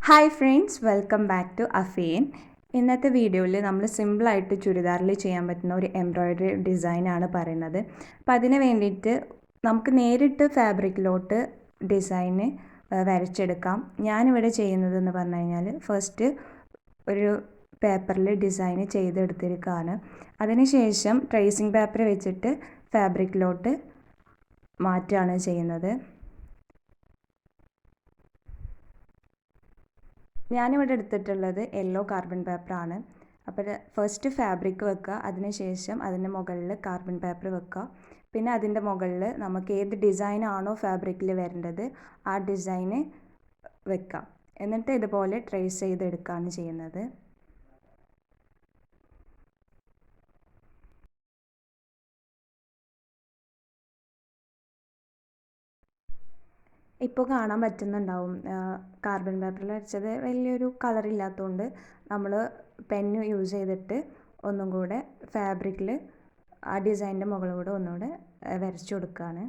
Hi friends, welcome back to Afeen. ഇന്നത്തെ വീഡിയോയിൽ നമ്മൾ സിമ്പിളായിട്ട് ചുരിദാറിൽ ചെയ്യാൻ പറ്റുന്ന ഒരു എംബ്രോയ്ഡറി ഡിസൈനാണ് പറയുന്നത്. അപ്പോൾ അതിന് വേണ്ടിയിട്ട് നമുക്ക് നേരിട്ട് ഫാബ്രിക്കിലോട്ട് ഡിസൈന് വരച്ചെടുക്കാം. ഞാനിവിടെ ചെയ്യുന്നതെന്ന് പറഞ്ഞു കഴിഞ്ഞാൽ ഫസ്റ്റ് ഒരു പേപ്പറിൽ ഡിസൈന് ചെയ്തെടുത്തിരിക്കുകയാണ്. അതിനുശേഷം ട്രേസിങ് പേപ്പർ വെച്ചിട്ട് ഫാബ്രിക്കിലോട്ട് മാറ്റുകയാണ് ചെയ്യുന്നത്. ഞാനിവിടെ എടുത്തിട്ടുള്ളത് യെല്ലോ കാർബൺ പേപ്പറാണ്. അപ്പോൾ ഫസ്റ്റ് ഫാബ്രിക് വെക്കുക, അതിനുശേഷം അതിൻ്റെ മുകളിൽ കാർബൺ പേപ്പർ വെക്കുക. പിന്നെ അതിൻ്റെ മുകളിൽ നമുക്ക് ഏത് ഡിസൈനാണോ ഫാബ്രിക്കിൽ വരേണ്ടത് ആ ഡിസൈന് വെക്കാം. എന്നിട്ട് ഇതുപോലെ ട്രേസ് ചെയ്തെടുക്കുകയാണ് ചെയ്യുന്നത്. ഇപ്പോൾ കാണാൻ പറ്റുന്നുണ്ടാവും, കാർബൺ പേപ്പറിൽ വരച്ചത് വലിയൊരു കളറില്ലാത്തതുകൊണ്ട് നമ്മൾ പെന്ന് യൂസ് ചെയ്തിട്ട് ഒന്നും കൂടെ ഫാബ്രിക്കിൽ ആ ഡിസൈനിൻ്റെ മുകളിലൂടെ ഒന്നുകൂടെ വരച്ചു കൊടുക്കുകയാണ്.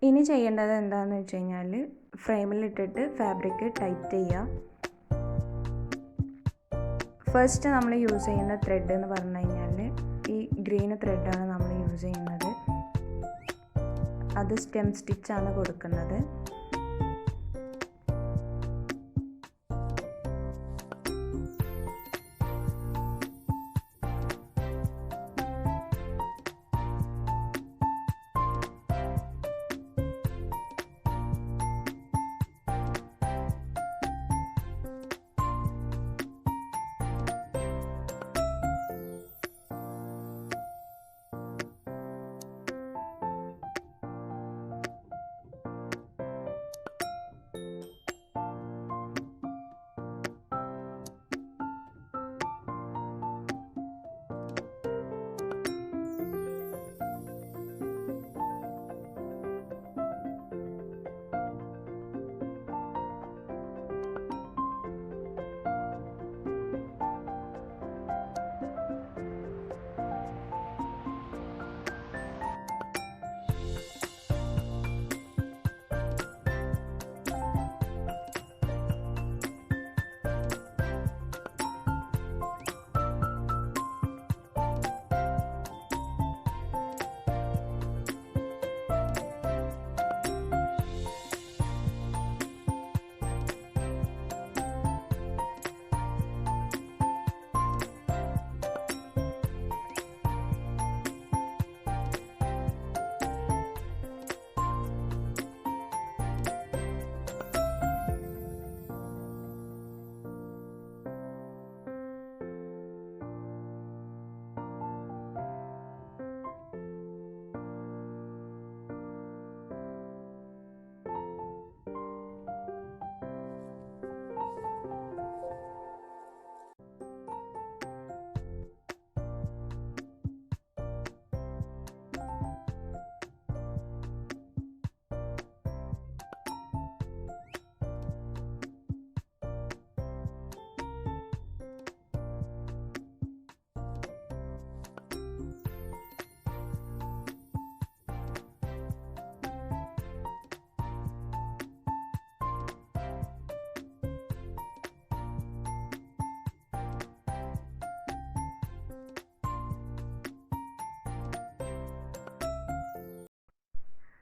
ഇനി ചെയ്യേണ്ടത് എന്താണെന്ന് വെച്ച് കഴിഞ്ഞാൽ ഫ്രെയിമിലിട്ടിട്ട് ഫാബ്രിക് ടൈറ്റ് ചെയ്യുക. ഫസ്റ്റ് നമ്മൾ യൂസ് ചെയ്യുന്ന ത്രെഡ് എന്ന് പറഞ്ഞു കഴിഞ്ഞാൽ ഈ ഗ്രീൻ ത്രെഡാണ് നമ്മൾ യൂസ് ചെയ്യുന്നത്. അത് സ്റ്റെം സ്റ്റിച്ചാണ് കൊടുക്കുന്നത്.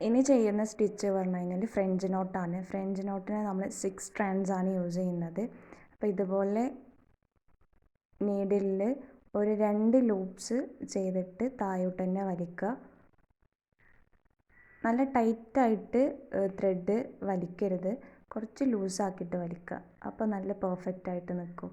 ഇനി ചെയ്യുന്ന സ്റ്റിച്ച് പറഞ്ഞു കഴിഞ്ഞാൽ ഫ്രഞ്ച് നോട്ടാണ്. ഫ്രഞ്ച് നോട്ടിന് നമ്മൾ 6 സ്ട്രാൻഡ്സ് ആണ് യൂസ് ചെയ്യുന്നത്. അപ്പോൾ ഇതുപോലെ നീഡിലിൽ ഒരു 2 ലൂപ്സ് ചെയ്തിട്ട് താഴോട്ട് തന്നെ വലിക്കുക. നല്ല ടൈറ്റായിട്ട് ത്രെഡ് വലിക്കരുത്, കുറച്ച് ലൂസാക്കിയിട്ട് വലിക്കുക. അപ്പോൾ നല്ല പെർഫെക്റ്റ് ആയിട്ട് നിൽക്കും.